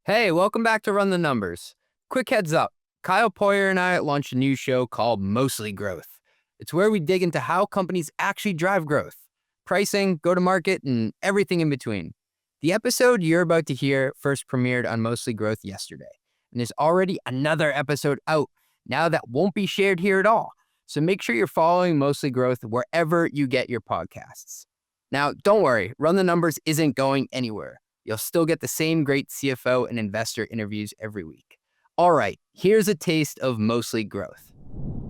Hey, welcome back to Run the Numbers. Quick heads up, Kyle Poyar and I launched a new show called Mostly Growth. It's where we dig into how companies actually drive growth, pricing, go-to-market, and everything in between. The episode you're about to hear first premiered on Mostly Growth yesterday, and there's already another episode out now that won't be shared here at all. So make sure you're following Mostly Growth wherever you get your podcasts. Now, don't worry, Run the Numbers isn't going anywhere. You'll still get the same great CFO and investor interviews every week. All right, here's a taste of Mostly Growth.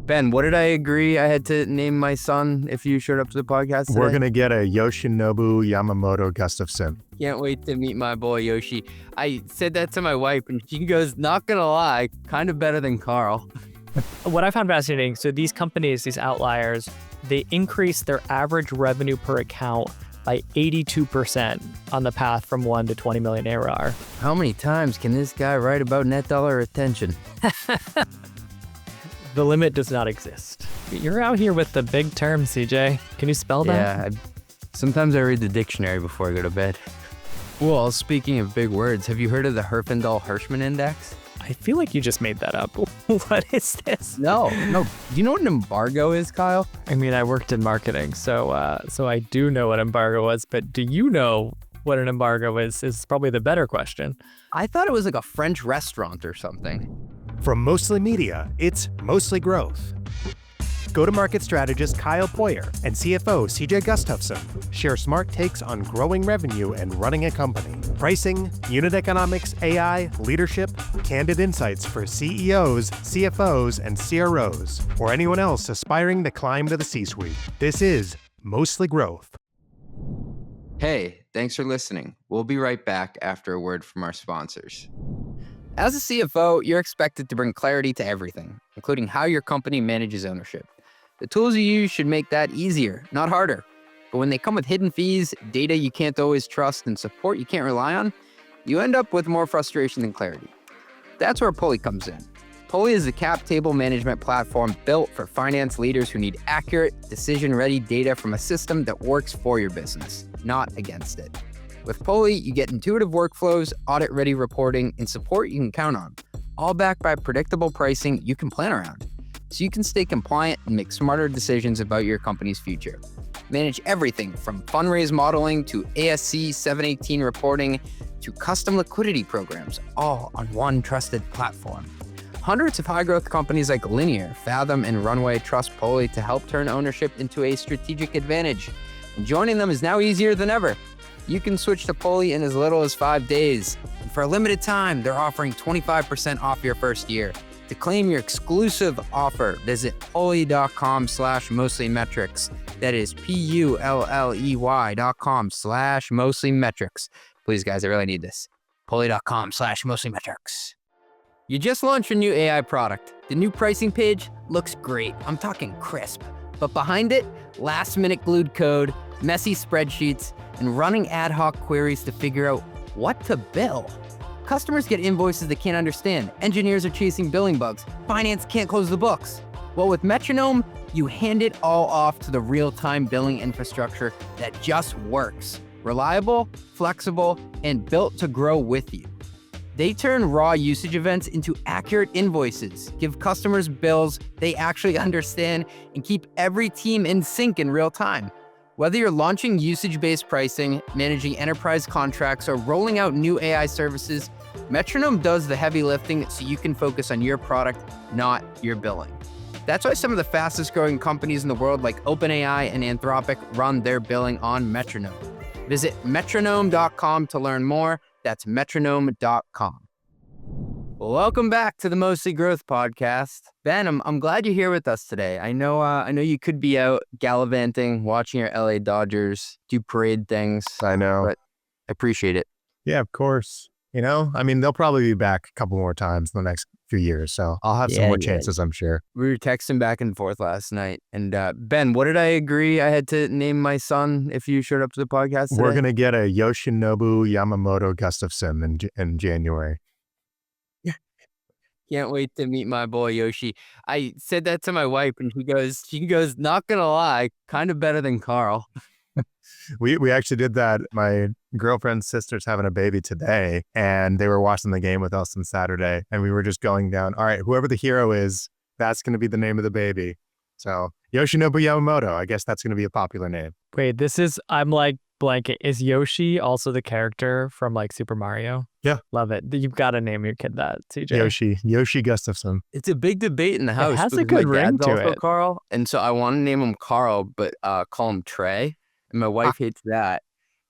Ben, what did I agree I had to name my son if you showed up to the podcast today? We're going to get a Yoshinobu Yamamoto Gustafson. Can't wait to meet my boy Yoshi. I said that to my wife and she goes, not gonna lie, kind of better than Carl. What I found fascinating, so these companies, these outliers, they increase their average revenue per account by 82% on the path from 1 to 20 million ARR. How many times can this guy write about net dollar retention? The limit does not exist. You're out here with the big terms, CJ. Can you spell that? Yeah, sometimes I read the dictionary before I go to bed. Well, speaking of big words, have you heard of the Herfindahl-Hirschman index? I feel like you just made that up. What is this? No. Do you know what an embargo is, Kyle? I mean, I worked in marketing, so I do know what embargo was, but do you know what an embargo is probably the better question. I thought it was like a French restaurant or something. From Mostly Media, it's Mostly Growth. Go-to-market strategist Kyle Poyar and CFO CJ Gustafson share smart takes on growing revenue and running a company, pricing, unit economics, AI, leadership, candid insights for CEOs, CFOs, and CROs, or anyone else aspiring to climb to the C-suite. This is Mostly Growth. Hey, thanks for listening. We'll be right back after a word from our sponsors. As a CFO, you're expected to bring clarity to everything, including how your company manages ownership. The tools you use should make that easier, not harder. But when they come with hidden fees, data you can't always trust, and support you can't rely on, you end up with more frustration than clarity. That's where Pulley comes in. Pulley is a cap table management platform built for finance leaders who need accurate, decision-ready data from a system that works for your business, not against it. With Pulley, you get intuitive workflows, audit-ready reporting, and support you can count on, all backed by predictable pricing you can plan around, so you can stay compliant and make smarter decisions about your company's future. Manage everything from fundraise modeling to ASC 718 reporting to custom liquidity programs, all on one trusted platform. Hundreds of high-growth companies like Linear, Fathom, and Runway trust Pulley to help turn ownership into a strategic advantage. And joining them is now easier than ever. You can switch to Pulley in as little as 5 days. And for a limited time, they're offering 25% off your first year. To claim your exclusive offer, visit pulley.com/mostlymetrics. That is pulley.com/mostlymetrics. Please, guys, I really need this. pulley.com/mostlymetrics. You just launched your new AI product. The new pricing page looks great. I'm talking crisp. But behind it, last-minute glued code, messy spreadsheets, and running ad hoc queries to figure out what to bill. Customers get invoices they can't understand. Engineers are chasing billing bugs. Finance can't close the books. Well, with Metronome, you hand it all off to the real-time billing infrastructure that just works. Reliable, flexible, and built to grow with you. They turn raw usage events into accurate invoices, give customers bills they actually understand, and keep every team in sync in real time. Whether you're launching usage-based pricing, managing enterprise contracts, or rolling out new AI services, Metronome does the heavy lifting so you can focus on your product, not your billing. That's why some of the fastest growing companies in the world like OpenAI and Anthropic run their billing on Metronome. Visit metronome.com to learn more. That's metronome.com. Welcome back to the Mostly Growth podcast. Ben, I'm glad you're here with us today. I know you could be out gallivanting, watching your LA Dodgers do parade things. I know. But I appreciate it. Yeah, of course. You know, I mean, they'll probably be back a couple more times in the next few years, so I'll have some more chances, I'm sure. We were texting back and forth last night. And Ben, what did I agree I had to name my son if you showed up to the podcast today? We're going to get a Yoshinobu Yamamoto Gustafson in January. Can't wait to meet my boy Yoshi. I said that to my wife and she goes, not gonna lie, kind of better than Carl. We actually did that. My girlfriend's sister's having a baby today, and they were watching the game with us on Saturday, and we were just going down. All right, whoever the hero is, that's going to be the name of the baby. So Yoshinobu Yamamoto, I guess that's going to be a popular name. Wait, I'm like blanket. Is Yoshi also the character from like Super Mario? Yeah. Love it. You've got to name your kid that, CJ. Yoshi Gustafson. It's a big debate in the house. It has a because good my ring dad's to also it. Carl, and so I want to name him Carl, but call him Trey. And my wife hates that.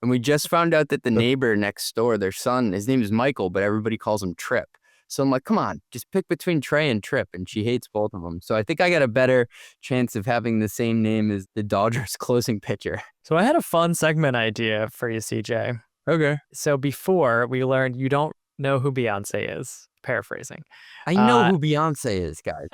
And we just found out that the neighbor next door, their son, his name is Michael, but everybody calls him Trip. So I'm like, come on, just pick between Trey and Trip. And she hates both of them. So I think I got a better chance of having the same name as the Dodgers closing pitcher. So I had a fun segment idea for you, CJ. Okay. So before we learned you don't know who Beyonce is, paraphrasing. I know who Beyonce is, guys.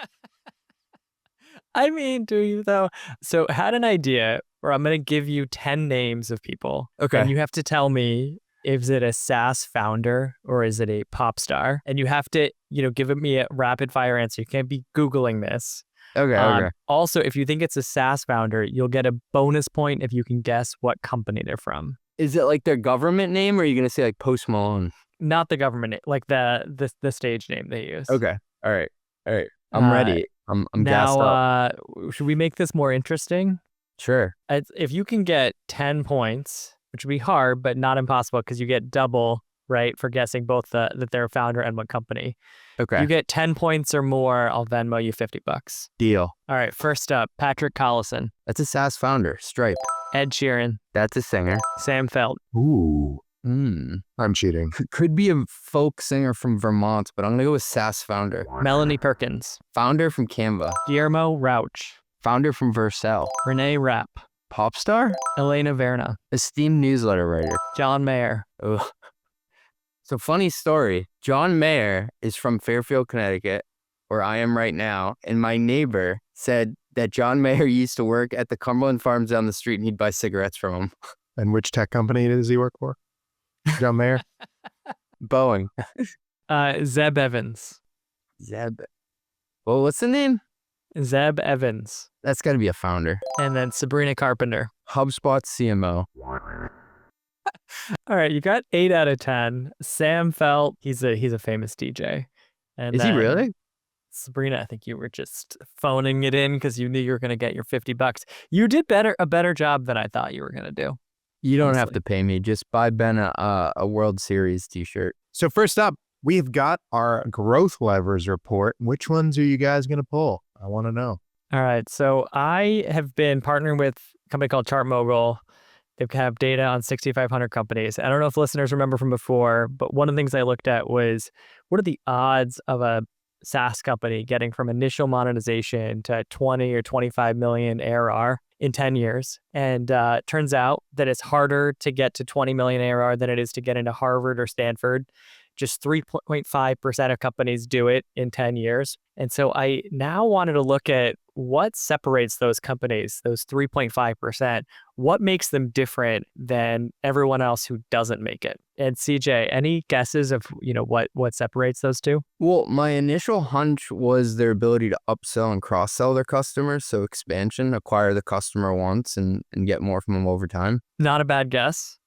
I mean, do you though? So had an idea where I'm going to give you 10 names of people. Okay. And you have to tell me, is it a SaaS founder or is it a pop star? And you have to, give me a rapid fire answer. You can't be Googling this. Okay. Also, if you think it's a SaaS founder, you'll get a bonus point if you can guess what company they're from. Is it like their government name, or are you going to say like Post Malone? Not the government name, like the stage name they use. Okay. All right. I'm ready. I'm gassed up. Should we make this more interesting? Sure. If you can get 10 points, which would be hard, but not impossible because you get double, right, for guessing both that they're a founder and what company. Okay. You get 10 points or more, I'll Venmo you $50. Deal. All right, first up, Patrick Collison. That's a SaaS founder. Stripe. Ed Sheeran. That's a singer. Sam Felt. Ooh. I'm cheating. Could be a folk singer from Vermont, but I'm going to go with SaaS founder. Melanie Perkins. Founder from Canva. Guillermo Rauch. Founder from Vercel. Renee Rapp. Pop star? Elena Verna. Esteemed newsletter writer. John Mayer. Ugh. So funny story. John Mayer is from Fairfield, Connecticut, where I am right now. And my neighbor said that John Mayer used to work at the Cumberland Farms down the street and he'd buy cigarettes from him. And which tech company does he work for? John Mayer? Boeing. Zeb Evans. Zeb. Well, what's the name? Zeb Evans. That's got to be a founder. And then Sabrina Carpenter. HubSpot CMO. All right, you got 8 out of 10. Sam Felt, he's a famous DJ. And Is he really? Sabrina, I think you were just phoning it in because you knew you were going to get your $50. You did a better job than I thought you were going to do. You don't have to pay me. Just buy Ben a World Series t-shirt. So first up, we've got our growth levers report. Which ones are you guys going to pull? I want to know. All right. So I have been partnering with a company called ChartMogul. They have data on 6,500 companies. I don't know if listeners remember from before, but one of the things I looked at was what are the odds of a SaaS company getting from initial monetization to 20 or 25 million ARR in 10 years. And turns out that it's harder to get to 20 million ARR than it is to get into Harvard or Stanford. Just 3.5% of companies do it in 10 years. And so I now wanted to look at what separates those companies, those 3.5%. What makes them different than everyone else who doesn't make it? And CJ, any guesses of what separates those two? Well, my initial hunch was their ability to upsell and cross-sell their customers. So expansion, acquire the customer once and get more from them over time. Not a bad guess.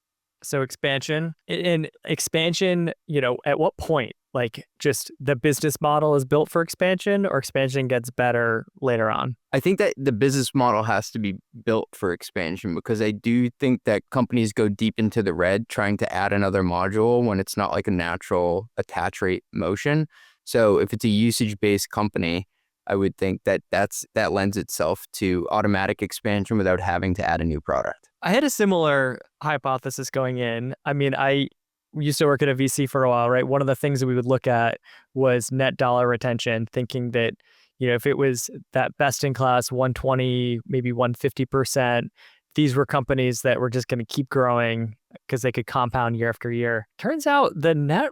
So expansion, at what point? Like just the business model is built for expansion or expansion gets better later on? I think that the business model has to be built for expansion because I do think that companies go deep into the red trying to add another module when it's not like a natural attach rate motion. So if it's a usage-based company, I would think that that lends itself to automatic expansion without having to add a new product. I had a similar hypothesis going in. I mean, I used to work at a VC for a while, right? One of the things that we would look at was net dollar retention, thinking that, if it was that best in class 120, maybe 150%, these were companies that were just going to keep growing because they could compound year after year. Turns out the net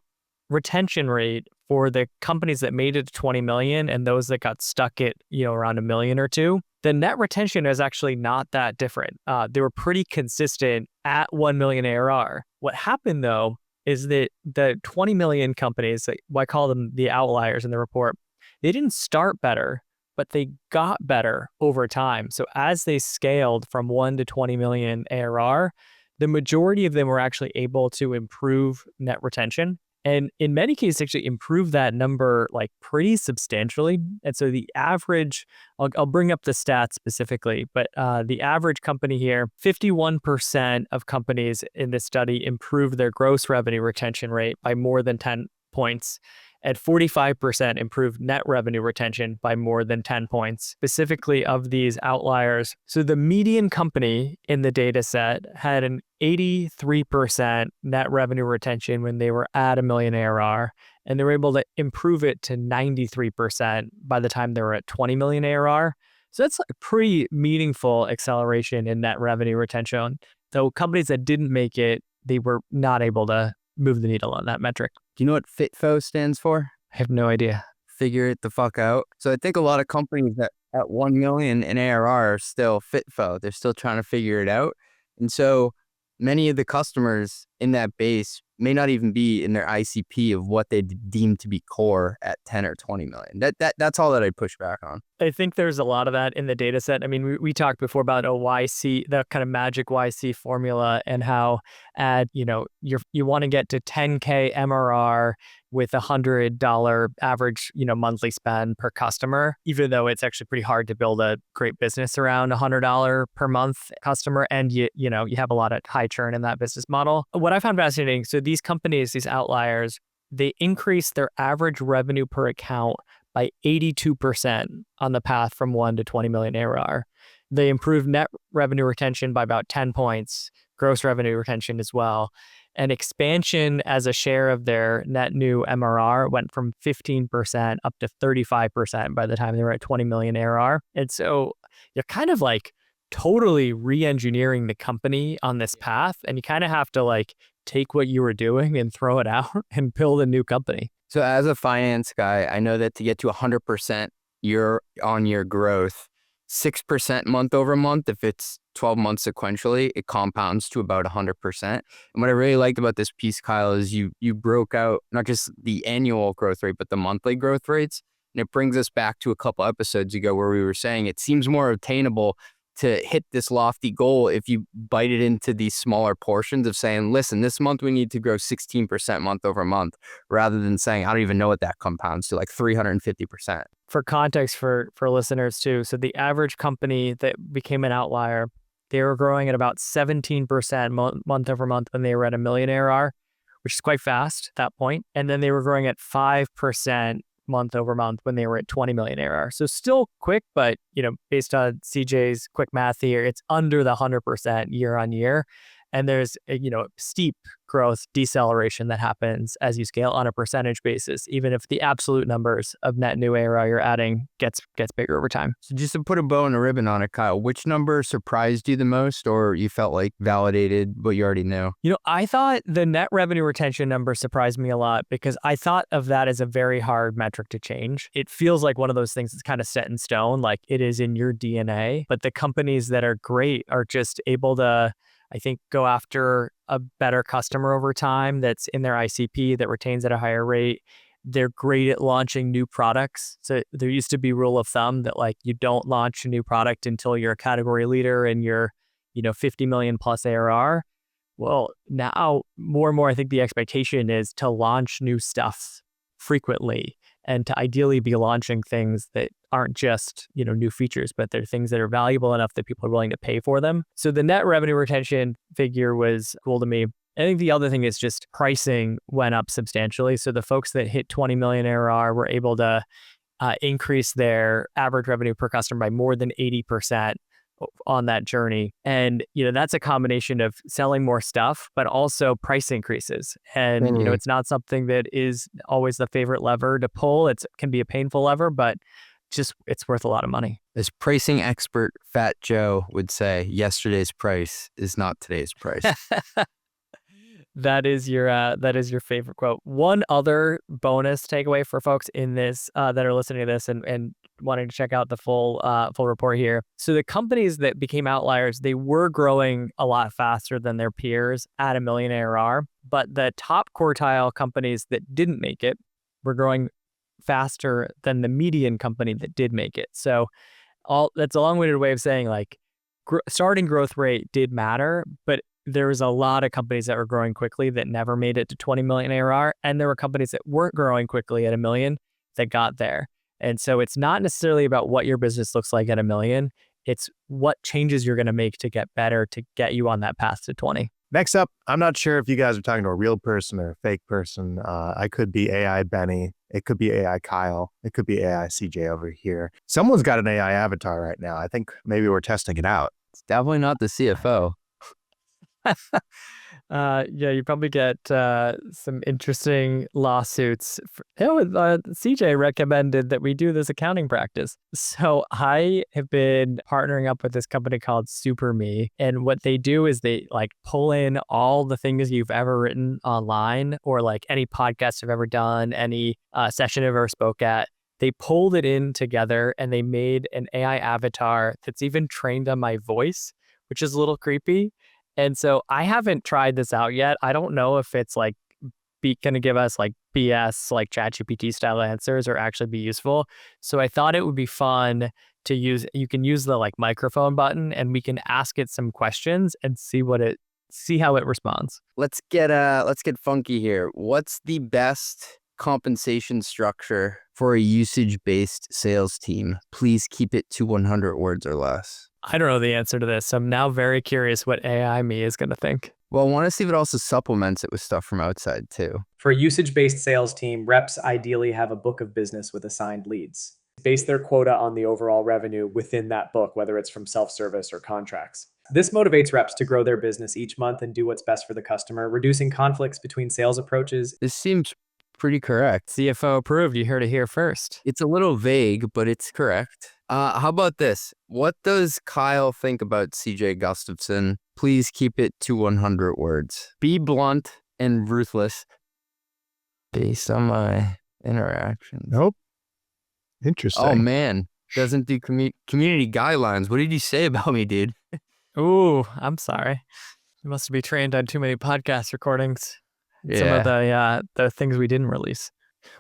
retention rate for the companies that made it to 20 million and those that got stuck at, around 1 million or 2, the net retention is actually not that different. They were pretty consistent at 1 million ARR. What happened though is that the 20 million companies, I call them the outliers in the report, they didn't start better but they got better over time. So as they scaled from 1 to 20 million ARR, the majority of them were actually able to improve net retention. And in many cases, actually improve that number like pretty substantially. And so the average, I'll bring up the stats specifically, but the average company here, 51% of companies in this study improved their gross revenue retention rate by more than 10 points. And 45% improved net revenue retention by more than 10 points, specifically of these outliers. So the median company in the data set had an 83% net revenue retention when they were at $1 million ARR, and they were able to improve it to 93% by the time they were at 20 million ARR. So that's a pretty meaningful acceleration in net revenue retention. So companies that didn't make it, they were not able to move the needle on that metric. Do you know what FITFO stands for? I have no idea. Figure it the fuck out. So I think a lot of companies that at 1 million in ARR are still FITFO. They're still trying to figure it out. And so many of the customers in that base may not even be in their ICP of what they deem to be core at 10 or 20 million. That's all that I'd push back on. I think there's a lot of that in the data set. I mean, we talked before about a YC, the kind of magic YC formula, and how you want to get to 10K MRR with $100 average, monthly spend per customer, even though it's actually pretty hard to build a great business around $100 per month customer. And you have a lot of high churn in that business model. What I found fascinating, so these companies, these outliers, they increase their average revenue per account by 82% on the path from 1 to 20 million ARR. They improved net revenue retention by about 10 points, gross revenue retention as well. And expansion as a share of their net new MRR went from 15% up to 35% by the time they were at 20 million ARR. And so you're kind of like totally re-engineering the company on this path. And you kind of have to like take what you were doing and throw it out and build a new company. So as a finance guy, I know that to get to 100% year-on-year growth, 6% month over month, if it's 12 months sequentially, it compounds to about 100%. And what I really liked about this piece, Kyle, is you broke out not just the annual growth rate, but the monthly growth rates. And it brings us back to a couple episodes ago where we were saying it seems more attainable to hit this lofty goal if you bite it into these smaller portions of saying, listen, this month we need to grow 16% month over month, rather than saying, I don't even know what that compounds to, like 350%. For context for listeners too, so the average company that became an outlier, they were growing at about 17% month over month when they were at $1 million ARR, which is quite fast at that point. And then they were growing at 5% month over month when they were at 20 million ARR. So still quick, but based on CJ's quick math here, it's under the 100% year on year. And there's a steep growth deceleration that happens as you scale on a percentage basis, even if the absolute numbers of net new ARR you're adding gets bigger over time. So just to put a bow and a ribbon on it, Kyle, which number surprised you the most, or you felt like validated what you already knew? I thought the net revenue retention number surprised me a lot because I thought of that as a very hard metric to change. It feels like one of those things that's kind of set in stone, like it is in your DNA, but the companies that are great are just able to, I think, go after a better customer over time that's in their ICP that retains at a higher rate. They're great at launching new products. So there used to be rule of thumb that like you don't launch a new product until you're a category leader and you're 50 million plus ARR. Well, now more and more, I think the expectation is to launch new stuff frequently and to ideally be launching things that aren't just, new features, but they're things that are valuable enough that people are willing to pay for them. So the net revenue retention figure was cool to me. I think the other thing is just pricing went up substantially. So the folks that hit 20 million ARR were able to increase their average revenue per customer by more than 80% on that journey. And, that's a combination of selling more stuff, but also price increases. And, it's not something that is always the favorite lever to pull. It can be a painful lever, but it's worth a lot of money. As pricing expert Fat Joe would say, yesterday's price is not today's price. That is your favorite quote. One other bonus takeaway for folks in this that are listening to this and wanting to check out the full report here. So the companies that became outliers, they were growing a lot faster than their peers at $1 million ARR, but the top quartile companies that didn't make it were growing faster than the median company that did make it. So that's a long-winded way of saying like starting growth rate did matter, but there was a lot of companies that were growing quickly that never made it to 20 million ARR. And there were companies that weren't growing quickly at 1 million that got there. And so it's not necessarily about what your business looks like at 1 million. It's what changes you're going to make to get better to get you on that path to 20. Next up, I'm not sure if you guys are talking to a real person or a fake person. I could be AI Benny. It could be AI Kyle. It could be AI CJ over here. Someone's got an AI avatar right now. I think maybe we're testing it out. It's definitely not the CFO. Yeah, you probably get some interesting lawsuits. CJ recommended that we do this accounting practice. So I have been partnering up with this company called SuperMe. And what they do is they like pull in all the things you've ever written online or like any podcast you've ever done, any session you've ever spoke at. They pulled it in together and they made an AI avatar that's even trained on my voice, which is a little creepy. And so I haven't tried this out yet. I don't know if it's like going to give us like BS, like ChatGPT style answers or actually be useful. So I thought it would be fun to use. You can use the like microphone button and we can ask it some questions and see how it responds. Let's get funky here. What's the best compensation structure for a usage-based sales team? Please keep it to 100 words or less. I don't know the answer to this. So I'm now very curious what AI me is going to think. Well, I want to see if it also supplements it with stuff from outside too. For a usage-based sales team, reps ideally have a book of business with assigned leads. Base their quota on the overall revenue within that book, whether it's from self-service or contracts. This motivates reps to grow their business each month and do what's best for the customer, reducing conflicts between sales approaches. This seems pretty correct. CFO approved. You heard it here first. It's a little vague, but it's correct. How about this? What does Kyle think about CJ Gustafson? Please keep it to 100 words. Be blunt and ruthless based on my interactions. Nope. Interesting. Oh, man. Doesn't do community guidelines. What did you say about me, dude? Ooh, I'm sorry. You must be trained on too many podcast recordings. Yeah. Some of the things we didn't release.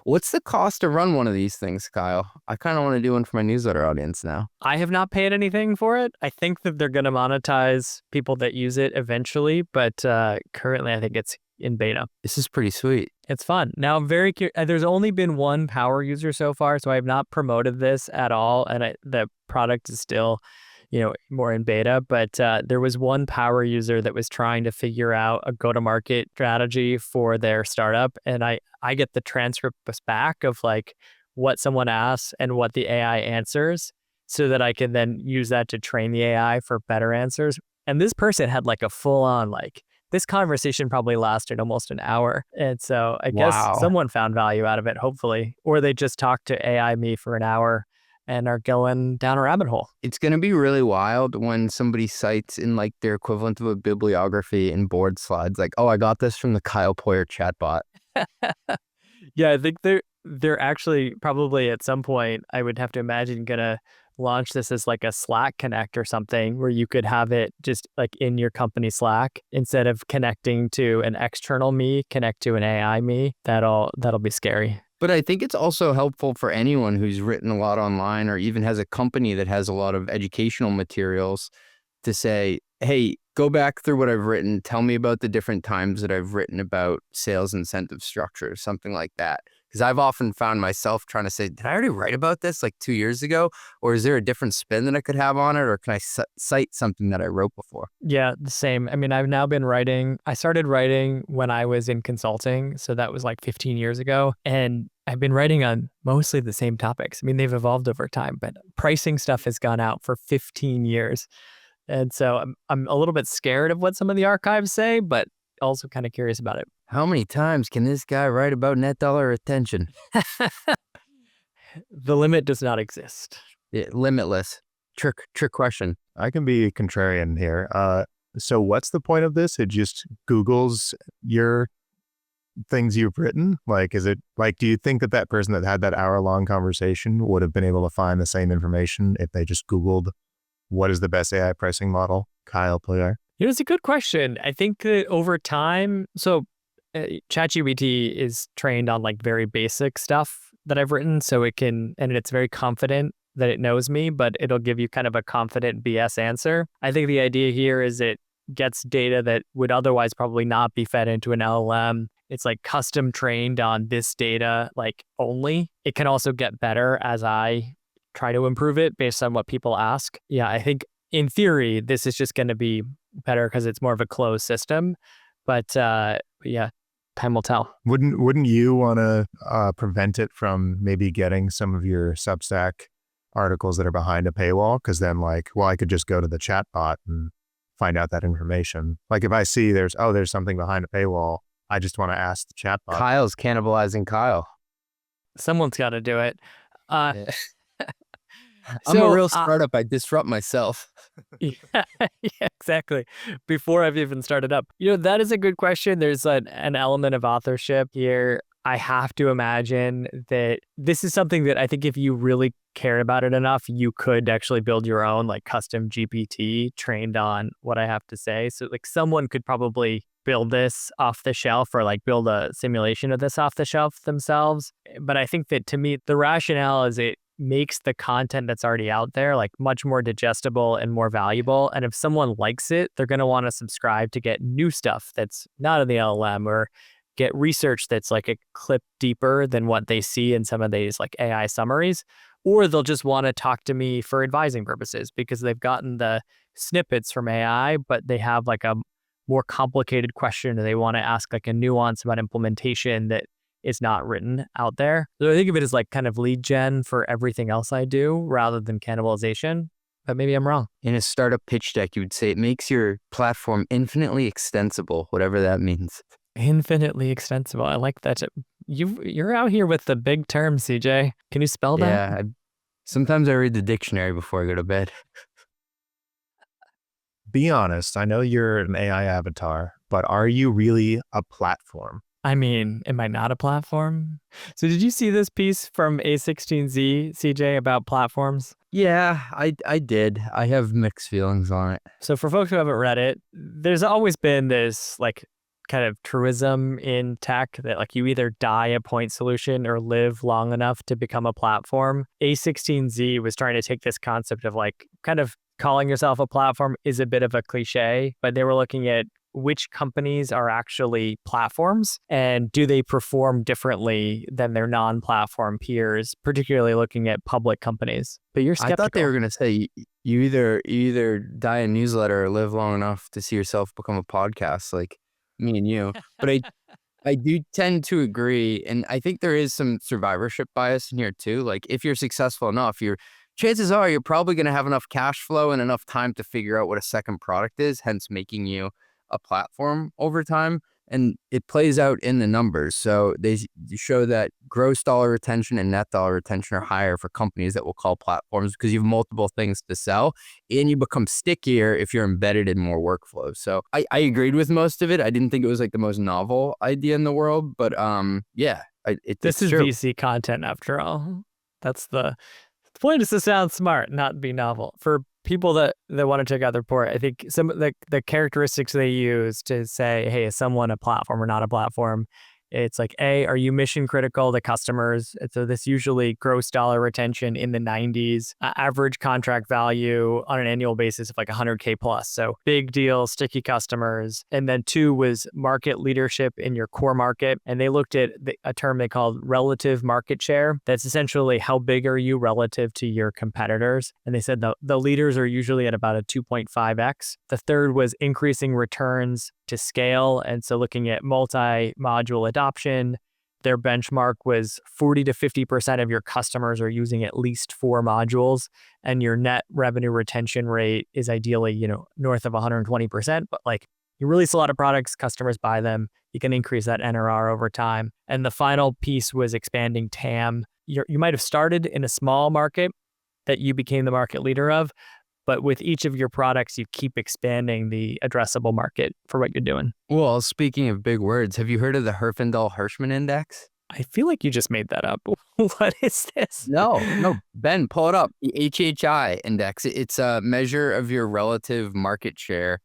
What's the cost to run one of these things, Kyle? I kind of want to do one for my newsletter audience now. I have not paid anything for it. I think that they're going to monetize people that use it eventually, but currently I think it's in beta. This is pretty sweet. It's fun. Now, I'm very curious. There's only been one power user so far, so I have not promoted this at all, and the product is still more in beta, but there was one power user that was trying to figure out a go-to-market strategy for their startup. And I get the transcript back of like what someone asks and what the AI answers so that I can then use that to train the AI for better answers. And this person had like a full-on this conversation probably lasted almost an hour. And so I guess someone found value out of it, hopefully, or they just talked to AI me for an hour and are going down a rabbit hole. It's going to be really wild when somebody cites in like their equivalent of a bibliography in board slides, like, oh, I got this from the Kyle Poyar chatbot. Yeah, I think they're actually probably at some point, I would have to imagine, going to launch this as like a Slack connect or something where you could have it just like in your company Slack instead of connecting to an external me, connect to an AI me. That'll be scary. But I think it's also helpful for anyone who's written a lot online or even has a company that has a lot of educational materials to say, hey, go back through what I've written. Tell me about the different times that I've written about sales incentive structures, something like that. Because I've often found myself trying to say, did I already write about this like 2 years ago? Or is there a different spin that I could have on it? Or can I cite something that I wrote before? Yeah, the same. I mean, I've now been writing. I started writing when I was in consulting. So that was like 15 years ago. And I've been writing on mostly the same topics. I mean, they've evolved over time, but pricing stuff has gone out for 15 years. And so I'm a little bit scared of what some of the archives say, but also kind of curious about it. How many times can this guy write about net dollar retention? The limit does not exist. Yeah, limitless. Trick question. I can be contrarian here. So what's the point of this? It just Googles your things you've written? Like, is it like, do you think that person that had that hour-long conversation would have been able to find the same information if they just Googled what is the best AI pricing model? Kyle Poyar. It's a good question. I think that over time, so ChatGPT is trained on like very basic stuff. that I've written, so it can, and it's very confident that it knows me, but it'll give you kind of a confident BS answer. I think the idea here is it gets data that would otherwise probably not be fed into an LLM. It's like custom trained on this data, like only. It can also get better as I try to improve it based on what people ask. Yeah, I think in theory, this is just going to be better because it's more of a closed system. But yeah, time will tell. Wouldn't you want to prevent it from maybe getting some of your Substack articles that are behind a paywall? Because then like, well, I could just go to the chatbot and find out that information. Like if I see there's something behind a paywall, I just want to ask the chatbot. Kyle's cannibalizing Kyle. Someone's got to do it. Yeah. I'm a real startup. I disrupt myself. Yeah, exactly. Before I've even started up. That is a good question. There's an element of authorship here. I have to imagine that this is something that I think if you really cared about it enough, you could actually build your own like custom GPT trained on what I have to say. So like someone could probably build this off the shelf or like build a simulation of this off the shelf themselves. But I think that to me, the rationale is it makes the content that's already out there like much more digestible and more valuable. And if someone likes it, they're going to want to subscribe to get new stuff that's not in the LLM or get research that's like a clip deeper than what they see in some of these like AI summaries. Or they'll just want to talk to me for advising purposes because they've gotten the snippets from AI, but they have like a more complicated question or they want to ask like a nuance about implementation that is not written out there. So I think of it as like kind of lead gen for everything else I do rather than cannibalization, but maybe I'm wrong. In a startup pitch deck, you would say it makes your platform infinitely extensible, whatever that means. Infinitely extensible. I like that. You're out here with the big terms, CJ. Can you spell that? Yeah. Sometimes I read the dictionary before I go to bed. Be honest. I know you're an AI avatar, but are you really a platform? I mean, am I not a platform? So did you see this piece from A16Z, CJ, about platforms? Yeah, I did. I have mixed feelings on it. So for folks who haven't read it, there's always been this like kind of truism in tech that like you either die a point solution or live long enough to become a platform. A16Z was trying to take this concept of like kind of calling yourself a platform is a bit of a cliche, but they were looking at which companies are actually platforms and do they perform differently than their non-platform peers, particularly looking at public companies. But you're skeptical. I thought they were going to say you either die a newsletter or live long enough to see yourself become a podcast like me and you. But I do tend to agree. And I think there is some survivorship bias in here too. Like if you're successful enough, chances are you're probably going to have enough cash flow and enough time to figure out what a second product is, hence making you a platform over time. And it plays out in the numbers. So they show that gross dollar retention and net dollar retention are higher for companies that we'll call platforms because you have multiple things to sell and you become stickier if you're embedded in more workflows. So I agreed with most of it. I didn't think it was like the most novel idea in the world, but yeah, this is true. VC content after all. That's the point is to sound smart, not be novel. For people that want to check out the report, I think some of the characteristics they use to say, hey, is someone a platform or not a platform? It's like, A, are you mission critical to customers? So this usually gross dollar retention in the 90s, average contract value on an annual basis of like 100K plus. So big deal, sticky customers. And then 2 was market leadership in your core market. And they looked at a term they called relative market share. That's essentially how big are you relative to your competitors. And they said the leaders are usually at about a 2.5x. The third was increasing returns to scale. And so looking at multi-module adoption, their benchmark was 40 to 50% of your customers are using at least 4 modules, and your net revenue retention rate is ideally, north of 120%. But like you release a lot of products, customers buy them, you can increase that NRR over time. And the final piece was expanding TAM. You might have started in a small market that you became the market leader of, but with each of your products, you keep expanding the addressable market for what you're doing. Well, speaking of big words, have you heard of the Herfindahl-Hirschman index? I feel like you just made that up. What is this? No, Ben, pull it up. The HHI index. It's a measure of your relative market share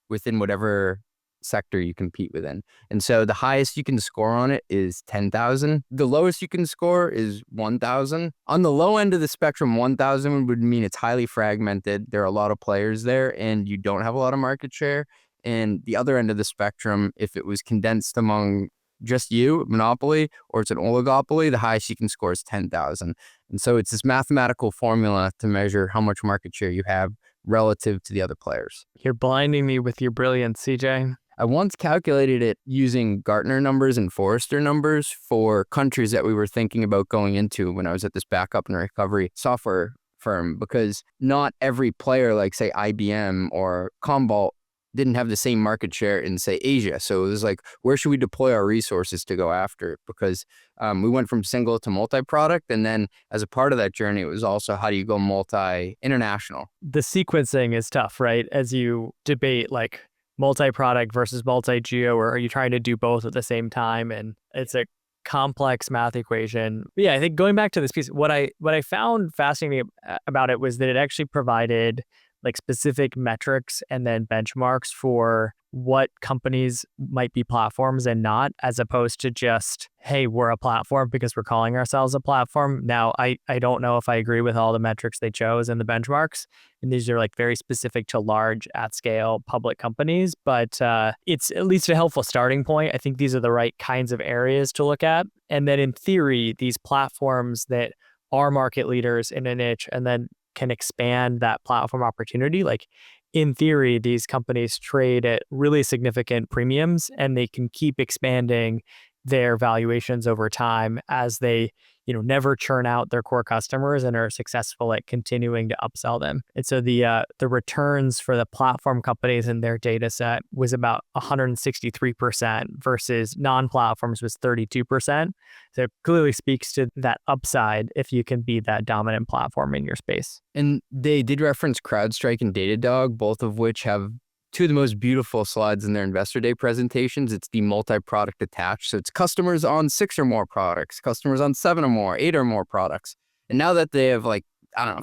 within whatever sector you compete within. And so the highest you can score on it is 10,000. The lowest you can score is 1,000. On the low end of the spectrum, 1,000 would mean it's highly fragmented. There are a lot of players there and you don't have a lot of market share. And the other end of the spectrum, if it was condensed among just you, monopoly, or it's an oligopoly, the highest you can score is 10,000. And so it's this mathematical formula to measure how much market share you have relative to the other players. You're blinding me with your brilliance, CJ. I once calculated it using Gartner numbers and Forrester numbers for countries that we were thinking about going into when I was at this backup and recovery software firm, because not every player, like say IBM or Commvault, didn't have the same market share in, say, Asia. So it was like, where should we deploy our resources to go after it? Because we went from single to multi-product. And then as a part of that journey, it was also, how do you go multi-international? The sequencing is tough, right? As you debate like multi-product versus multi-geo, or are you trying to do both at the same time? And it's a complex math equation. But yeah, I think going back to this piece, what I found fascinating about it was that it actually provided like specific metrics and then benchmarks for what companies might be platforms and not, as opposed to just, hey, we're a platform because we're calling ourselves a platform. Now, I don't know if I agree with all the metrics they chose and the benchmarks. And these are like very specific to large at scale public companies, but it's at least a helpful starting point. I think these are the right kinds of areas to look at. And then in theory, these platforms that are market leaders in a niche and then can expand that platform opportunity. Like in theory, these companies trade at really significant premiums and they can keep expanding their valuations over time as they, never churn out their core customers and are successful at continuing to upsell them. And so the returns for the platform companies in their data set was about 163% versus non-platforms was 32%. So it clearly speaks to that upside if you can be that dominant platform in your space. And they did reference CrowdStrike and Datadog, both of which have two of the most beautiful slides in their investor day presentations. It's the multi-product attach. So it's customers on 6 or more products, customers on 7 or more, 8 or more products. And now that they have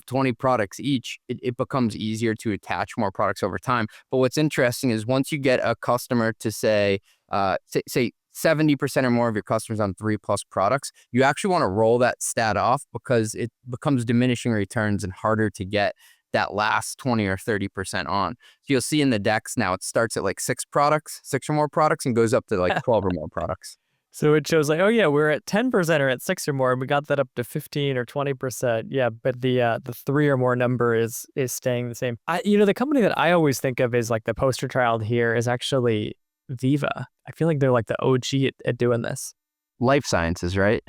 20 products each, it becomes easier to attach more products over time. But what's interesting is once you get a customer to say 70% or more of your customers on 3+ products, you actually want to roll that stat off because it becomes diminishing returns and harder to get that last 20 or 30% on. So you'll see in the decks now, it starts at 6 or more products and goes up to 12 or more products. So it shows oh yeah, we're at 10% or at 6 or more, and we got that up to 15 or 20%. Yeah, but the 3 or more number is staying the same. The company that I always think of as the poster child here is actually Veeva. I feel like they're the OG at doing this. Life sciences, right?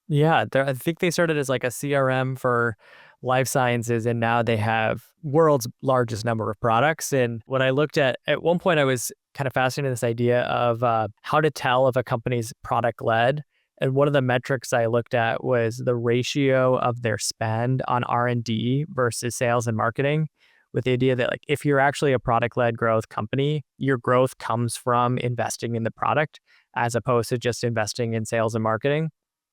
Yeah, I think they started as a CRM for life sciences, and now they have world's largest number of products. And what I looked at one point, I was kind of fascinated with this idea of how to tell if a company's product led. And one of the metrics I looked at was the ratio of their spend on R&D versus sales and marketing, with the idea that if you're actually a product-led growth company, your growth comes from investing in the product as opposed to just investing in sales and marketing.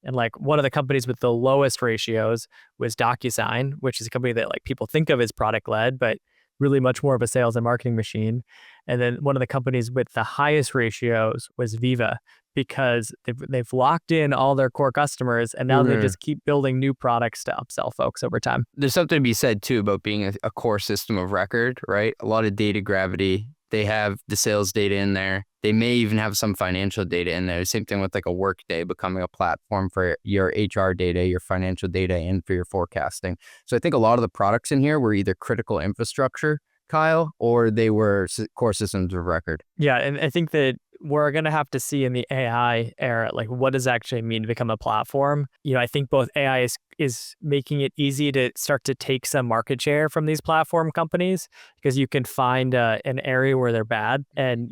And one of the companies with the lowest ratios was DocuSign, which is a company that people think of as product-led, but really much more of a sales and marketing machine. And then one of the companies with the highest ratios was Veeva, because they've locked in all their core customers, and now they just keep building new products to upsell folks over time. There's something to be said too about being a core system of record, right? A lot of data gravity. They have the sales data in there. They may even have some financial data in there. Same thing with a Workday becoming a platform for your HR data, your financial data, and for your forecasting. So I think a lot of the products in here were either critical infrastructure, Kyle, or they were core systems of record. Yeah, and I think that we're going to have to see in the AI era, what does it actually mean to become a platform? I think both AI is making it easy to start to take some market share from these platform companies, because you can find an area where they're bad and,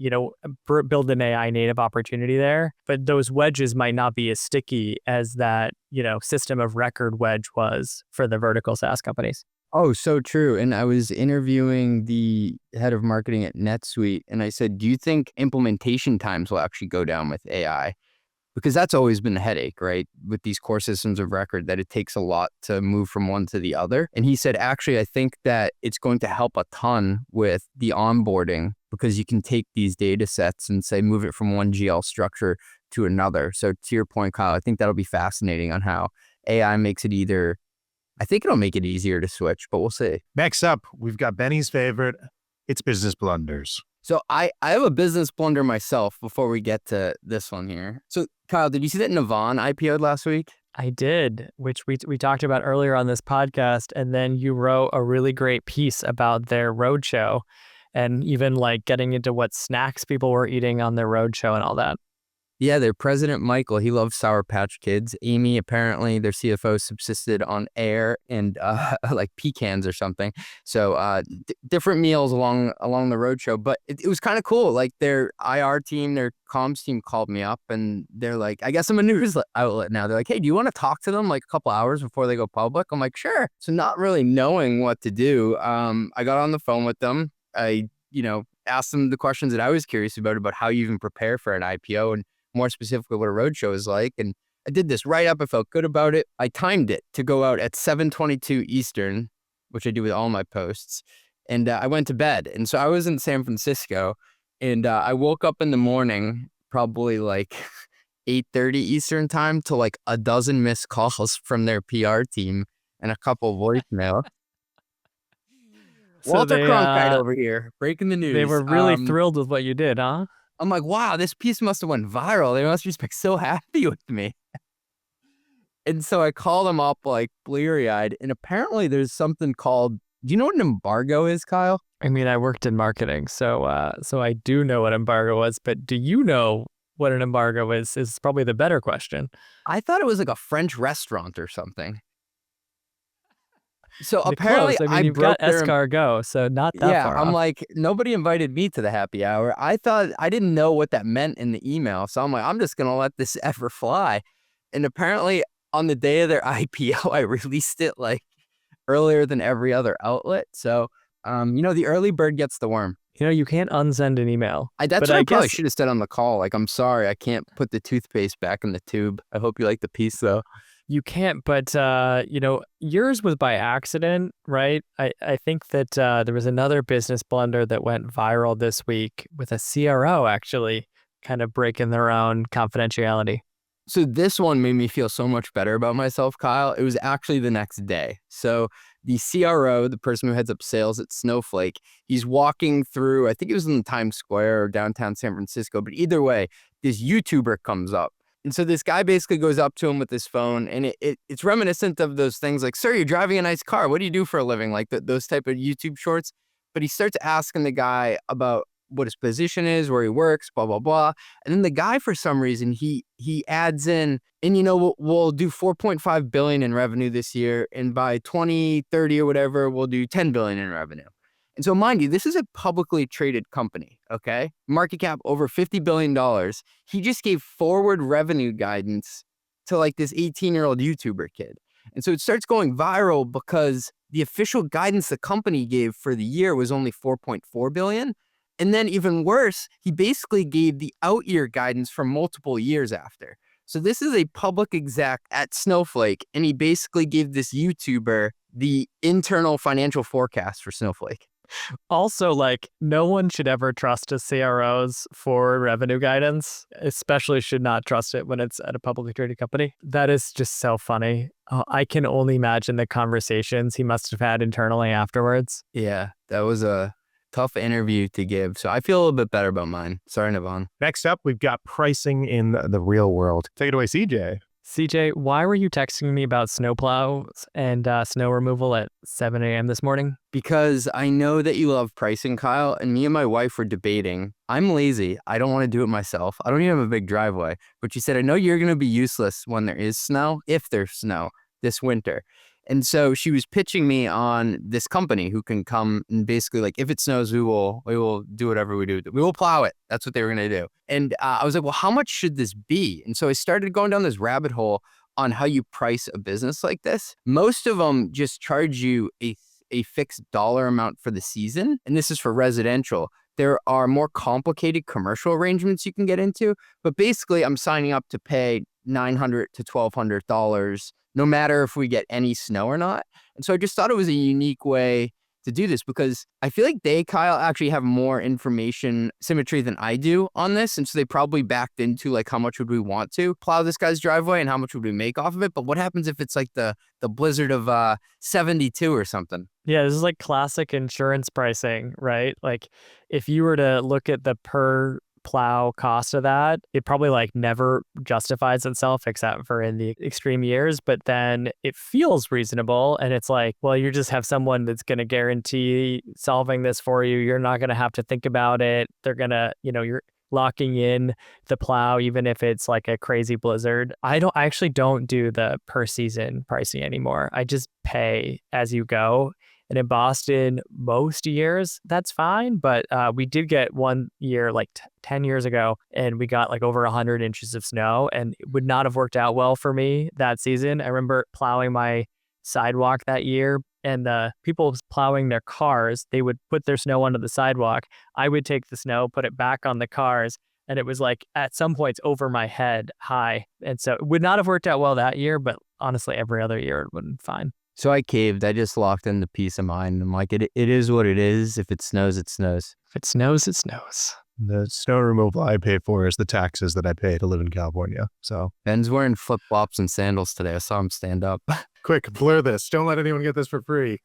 build an AI native opportunity there. But those wedges might not be as sticky as that, system of record wedge was for the vertical SaaS companies. Oh, so true. And I was interviewing the head of marketing at NetSuite, and I said, do you think implementation times will actually go down with AI? because that's always been the headache, right? With these core systems of record, that it takes a lot to move from one to the other. And he said, actually, I think that it's going to help a ton with the onboarding, because you can take these data sets and say, move it from one GL structure to another. So to your point, Kyle, I think that'll be fascinating on how AI makes it either, I think it'll make it easier to switch, but we'll see. Next up, we've got Benny's favorite. It's business blunders. So I have a business blunder myself before we get to this one here. So Kyle, did you see that Navan IPO'd last week? I did, which we talked about earlier on this podcast. And then you wrote a really great piece about their roadshow and even like getting into what snacks people were eating on their roadshow and all that. Yeah, their president, Michael, he loves Sour Patch Kids. Amy, apparently, their CFO, subsisted on air and like pecans or something. So different meals along the roadshow. But it was kind of cool. Like their IR team, their comms team called me up and they're like, I guess I'm a news outlet now. They're like, hey, do you want to talk to them like a couple hours before they go public? I'm like, sure. So not really knowing what to do, I got on the phone with them. I, asked them the questions that I was curious about how you even prepare for an IPO and more specifically what a roadshow is like. And I did this write up. I felt good about it. I timed it to go out at 7:22 Eastern, which I do with all my posts. And I went to bed. And so I was in San Francisco and I woke up in the morning, probably like 8:30 Eastern time, to like a dozen missed calls from their PR team and a couple voicemail. So Walter they, Cronkite over here, breaking the news. They were really thrilled with what you did, huh? I'm like, wow, this piece must have went viral. They must be like so happy with me. And so I called them up like bleary-eyed. And apparently there's something called, do you know what an embargo is, Kyle? I mean, I worked in marketing, so I do know what embargo was. But do you know what an embargo is probably the better question. I thought it was like a French restaurant or something. So You're apparently close. I mean, I you've broke got their... escargot, so not that Yeah, far I'm off. like, nobody invited me to the happy hour. I thought, I didn't know what that meant in the email. So I'm like, I'm just going to let this ever fly. And apparently on the day of their IPO, I released it like earlier than every other outlet. So, the early bird gets the worm. You can't unsend an email. That's But what I I probably guess- should have said on the call. Like, I'm sorry, I can't put the toothpaste back in the tube. I hope you like the piece, though. You can't, but, yours was by accident, right? I think that there was another business blunder that went viral this week with a CRO actually kind of breaking their own confidentiality. So this one made me feel so much better about myself, Kyle. It was actually the next day. So the CRO, the person who heads up sales at Snowflake, he's walking through, I think it was in Times Square or downtown San Francisco, but either way, this YouTuber comes up. And so this guy basically goes up to him with his phone, and it's reminiscent of those things like, sir, you're driving a nice car. What do you do for a living? Like those type of YouTube shorts. But he starts asking the guy about what his position is, where he works, blah, blah, blah. And then the guy, for some reason, he adds in, and we'll do 4.5 billion in revenue this year. And by 2030 or whatever, we'll do 10 billion in revenue. And so mind you, this is a publicly traded company, okay? Market cap over $50 billion. He just gave forward revenue guidance to like this 18-year-old YouTuber kid. And so it starts going viral because the official guidance the company gave for the year was only 4.4 billion. And then even worse, he basically gave the out year guidance for multiple years after. So this is a public exec at Snowflake, and he basically gave this YouTuber the internal financial forecast for Snowflake. Also, like, no one should ever trust a CROs for revenue guidance, especially should not trust it when it's at a publicly traded company. That is just so funny. I can only imagine the conversations he must have had internally afterwards. Yeah, that was a tough interview to give. So I feel a little bit better about mine. Sorry, Navan. Next up, we've got pricing in the real world. Take it away, CJ. CJ, why were you texting me about snowplows and snow removal at 7 a.m. this morning? Because I know that you love pricing, Kyle, and me and my wife were debating. I'm lazy. I don't want to do it myself. I don't even have a big driveway. But she said, I know you're going to be useless when there is snow, if there's snow this winter. And so she was pitching me on this company who can come and basically, like, if it snows, we will do whatever we do. We will plow it. That's what they were going to do. And I was like, well, how much should this be? And so I started going down this rabbit hole on how you price a business like this. Most of them just charge you a fixed dollar amount for the season. And this is for residential. there are more complicated commercial arrangements you can get into. But basically, I'm signing up to pay $900 to $1,200, no matter if we get any snow or not. And so I just thought it was a unique way to do this, because I feel like they, Kyle, actually have more information symmetry than I do on this. And so they probably backed into like, how much would we want to plow this guy's driveway and how much would we make off of it? But what happens if it's like the blizzard of 72 or something? Yeah, this is like classic insurance pricing, right? Like if you were to look at the per plow cost of that, it probably like never justifies itself except for in the extreme years, but then it feels reasonable. And it's like, well, you just have someone that's going to guarantee solving this for you. You're not going to have to think about it. They're going to, you're locking in the plow, even if it's like a crazy blizzard. I actually don't do the per season pricing anymore. I just pay as you go. And in Boston, most years, that's fine. But we did get one year, like 10 years ago, and we got like over 100 inches of snow, and it would not have worked out well for me that season. I remember plowing my sidewalk that year, and the people plowing their cars, they would put their snow onto the sidewalk. I would take the snow, put it back on the cars, and it was like at some points over my head high. And so it would not have worked out well that year, but honestly, every other year it would have been fine. So I caved. I just locked in the peace of mind. I'm like, it is what it is. If it snows, it snows. If it snows, it snows. The snow removal I pay for is the taxes that I pay to live in California. So Ben's wearing flip-flops and sandals today. I saw him stand up. quick, blur this. Don't let anyone get this for free.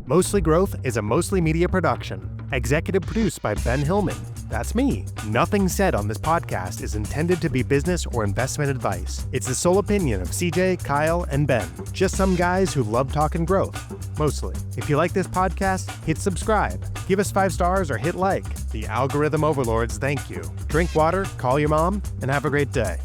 Mostly Growth is a Mostly Media production. Executive produced by Ben Hillman. That's me. Nothing said on this podcast is intended to be business or investment advice. It's the sole opinion of CJ, Kyle, and Ben. Just some guys who love talking growth. Mostly. If you like this podcast, hit subscribe. Give us 5 stars or hit like. The algorithm overlords thank you. Drink water, call your mom, and have a great day.